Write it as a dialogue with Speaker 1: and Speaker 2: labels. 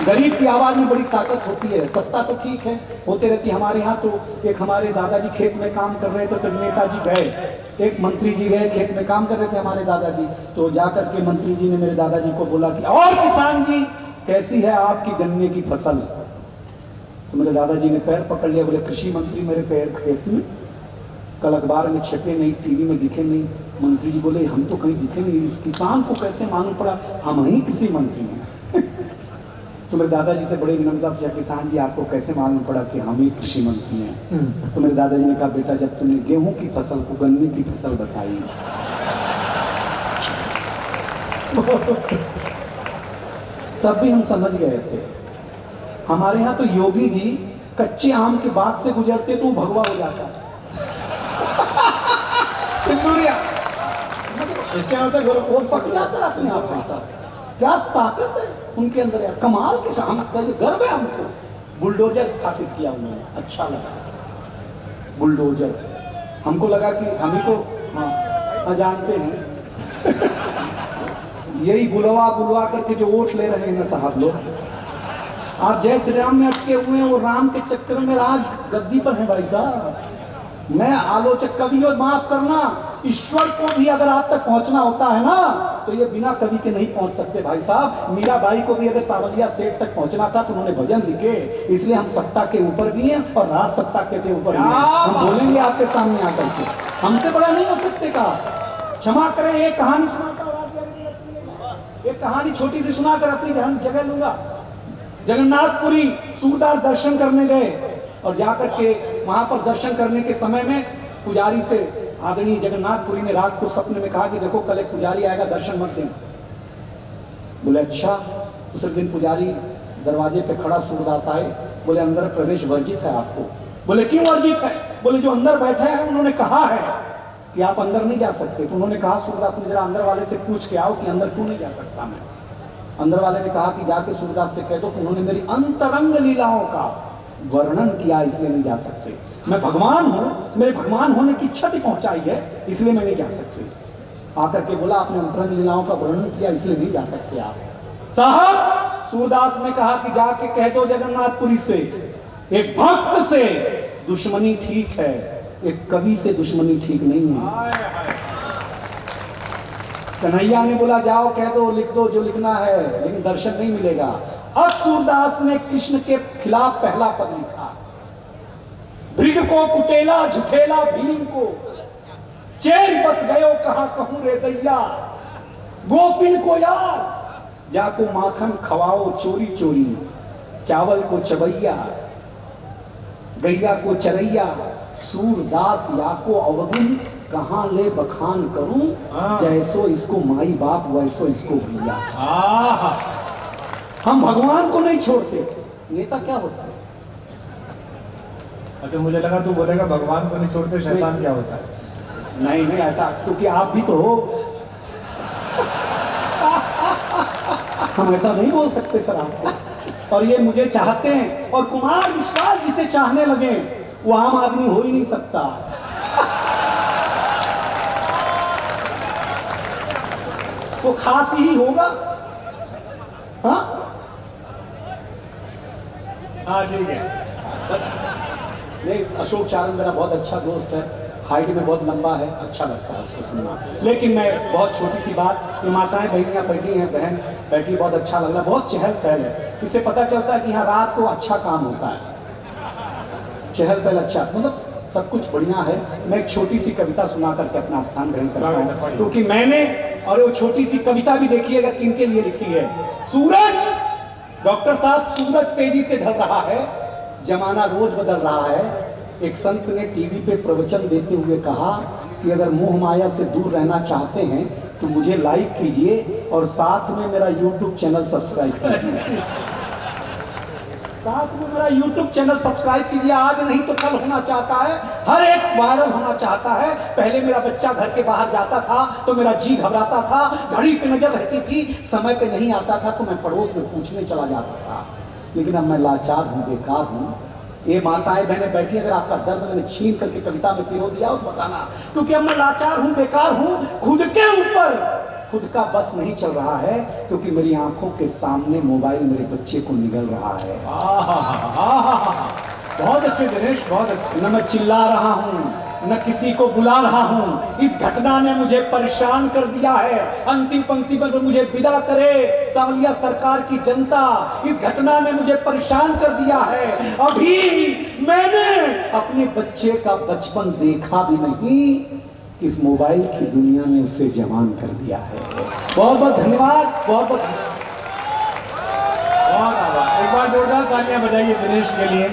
Speaker 1: गरीब की आवाज में बड़ी ताकत होती है। सत्ता तो ठीक है होते रहती है। हमारे यहाँ तो एक हमारे दादाजी खेत में काम कर रहे थे तो नेताजी गए, एक मंत्री जी गए खेत में काम कर रहे थे हमारे दादाजी, तो जाकर के मंत्री जी ने मेरे दादाजी को बोला कि और किसान जी कैसी है आपकी गन्ने की फसल। तो मेरे दादाजी ने पैर पकड़ लिया, बोले कृषि मंत्री मेरे पैर खेत में, कल अखबार में छपे नहीं, टीवी में दिखे नहीं। मंत्री जी बोले हम तो कहीं दिखे नहीं, इस किसान को कैसे मालूम पड़ा हम ही कृषि मंत्री हैं। तो मेरे दादाजी से बड़े विनम्रता पूछा किसान जी आपको कैसे मालूम पड़ा कि हम ही कृषि मंत्री हैं। तो मेरे दादाजी ने कहा बेटा जब तुमने गेहूं की फसल को गन्ने की फसल बताई तब भी हम समझ गए थे। हमारे यहाँ तो योगी जी कच्चे आम के बाग से गुजरते तो भगवा हो जाता।
Speaker 2: सिंदूरिया इसके मतलब
Speaker 1: वो पक जाता है अपने आप ऐसा। क्या ताकत है उनके अंदर यार, कमाल के साथ गर्व है हमको। बुलडोजर स्थापित किया उन्होंने, अच्छा लगा बुलडोजर। हमको लगा कि हम ही को हाँ जानते हैं यही बुलवा बुलवा करके जो वोट ले रहे हैं ना साहब लोग, आप जय श्री राम में अटके हुए हैं, वो राम के चक्कर में राज गद्दी पर है भाई साहब। मैं आलोचक कवि और माफ करना, ईश्वर को भी अगर आप तक पहुंचना होता है ना तो ये बिना कवि के नहीं पहुंच सकते भाई साहब। मीराबाई को भी अगर सावलिया सेठ तक पहुंचना था तो उन्होंने भजन लिखे, इसलिए हम सत्ता के ऊपर भी हैं और राज सत्ता के ऊपर भी हैं। हम बोलेंगे आपके सामने आकर के, हमसे बड़ा नहीं हो सकते का। क्षमा करें, एक कहानी सुनाता, एक कहानी छोटी सी सुनाकर अपनी जगह लूंगा। जगन्नाथपुरी सूरदास दर्शन करने गए और जाकर के वहां पर दर्शन करने के समय में पुजारी से आदरणीय जगन्नाथपुरी ने रात को सपने में कहा कि देखो कल एक पुजारी आएगा दर्शन मत देना। बोले अच्छा। दूसरे दिन पुजारी दरवाजे पे खड़ा सूरदास आए, बोले अंदर प्रवेश वर्जित है आपको। बोले क्यों वर्जित है? बोले जो अंदर बैठे हैं उन्होंने कहा है कि आप अंदर नहीं जा सकते। तो उन्होंने कहा सूरदास ने जरा अंदर वाले से पूछ के आओ कि अंदर क्यों नहीं जा सकता मैं। अंदर वाले ने कहा कि जाके सूरदास से कह दो कि उन्होंने मेरी अंतरंग लीलाओं का वर्णन किया इसलिए नहीं जा सकते। मैं भगवान हूं, मेरे भगवान होने की क्षति पहुंचाई है इसलिए मैं नहीं जा सकते। आकर के बोला आपने अंतरंग लीलाओं का वर्णन किया इसलिए नहीं जा सकते आप। साहब सूरदास ने कहा कि जाके कह दो जगन्नाथपुरी से, एक भक्त से दुश्मनी ठीक है, एक कवि से दुश्मनी ठीक नहीं है। कन्हैया ने बोला जाओ कह दो, लिख दो जो लिखना है, लेकिन दर्शन नहीं मिलेगा। अब सूरदास ने कृष्ण के खिलाफ पहला पद लिखा, भृग को कुटेला झुठेला भीम को, चेर बस गयो कहां कहूं रे दैया, गोपिन को यार जाको माखन खवाओ चोरी चोरी, चावल को चबैया गैया को चरैया, सूरदास या को अवगुण कहां ले बखान करूं, जैसो इसको माई बाप वैसो इसको भैया। हम भगवान को नहीं छोड़ते, नेता क्या होता है?
Speaker 2: अच्छा मुझे लगा तू बोलेगा भगवान को नहीं छोड़ते शैतान क्या होता है।
Speaker 1: नहीं नहीं ऐसा, क्योंकि आप भी तो हो। हम ऐसा नहीं बोल सकते सर आपको। और ये मुझे चाहते हैं, और कुमार विश्वास जिसे चाहने लगे वो आम आदमी हो ही नहीं सकता। वो खास ही होगा। हाँ
Speaker 2: हाँ ठीक है।
Speaker 1: नहीं अशोक चारण मेरा बहुत अच्छा दोस्त है, हाइट में बहुत लंबा है, अच्छा लगता है उसको सुनना। लेकिन मैं बहुत छोटी सी बात, ये माताएं बहनियां बैठी हैं, बहन बैठी, बहुत अच्छा लग रहा है, बहुत चहल पहल है। इससे पता चलता है कि यहाँ रात को अच्छा काम होता है, चहल पहल अच्छा, मतलब सब कुछ बढ़िया है। मैं एक छोटी सी कविता सुना करके अपना स्थान ग्रहण करता हूँ, क्योंकि मैंने और वो छोटी सी कविता भी देखिएगा किनके लिए लिखी है। सूरज, डॉक्टर साहब सूरज तेजी से ढल रहा है, जमाना रोज बदल रहा है। एक संत ने टीवी पे प्रवचन देते हुए कहा कि अगर मोह माया से दूर रहना चाहते हैं तो मुझे लाइक कीजिए और साथ में मेरा यूट्यूब चैनल सब्सक्राइब कीजिए। साथ में मेरा यूट्यूब चैनल सब्सक्राइब कीजिए, आज नहीं तो कल होना चाहता है, हर एक वायरल होना चाहता है। पहले मेरा बच्चा घर के बाहर जाता था तो मेरा जी घबराता था, घड़ी पे नजर रहती थी, समय पे नहीं आता था तो मैं पड़ोस में पूछने चला जाता था। लेकिन अब मैं लाचार हूँ, बेकार हूँ। ये माताएं बहनें बैठी, अगर आपका दर्द मैंने छीन करके कविता में पिरो दिया तो बताना, क्योंकि अब मैं लाचार हूँ, बेकार हूँ, खुद के ऊपर खुद का बस नहीं चल रहा है, क्योंकि मेरी आंखों के सामने मोबाइल मेरे बच्चे को निगल रहा है।
Speaker 2: बहुत अच्छे दिनेश, बहुत अच्छे।
Speaker 1: न मैं चिल्ला रहा हूं, न किसी को बुला रहा हूं। इस घटना ने मुझे परेशान कर दिया है। अंतिम पंक्ति में मुझे विदा करे सांवलिया सरकार की जनता, इस घटना ने मुझे परेशान कर दिया है। अभी मैंने अपने बच्चे का बचपन देखा भी नहीं, इस मोबाइल की दुनिया ने उसे जवान कर दिया है। बहुत बहुत धन्यवाद, बहुत बहुत
Speaker 2: आभार। एक बार जोरदार तालियां बजाइए दिनेश के लिए।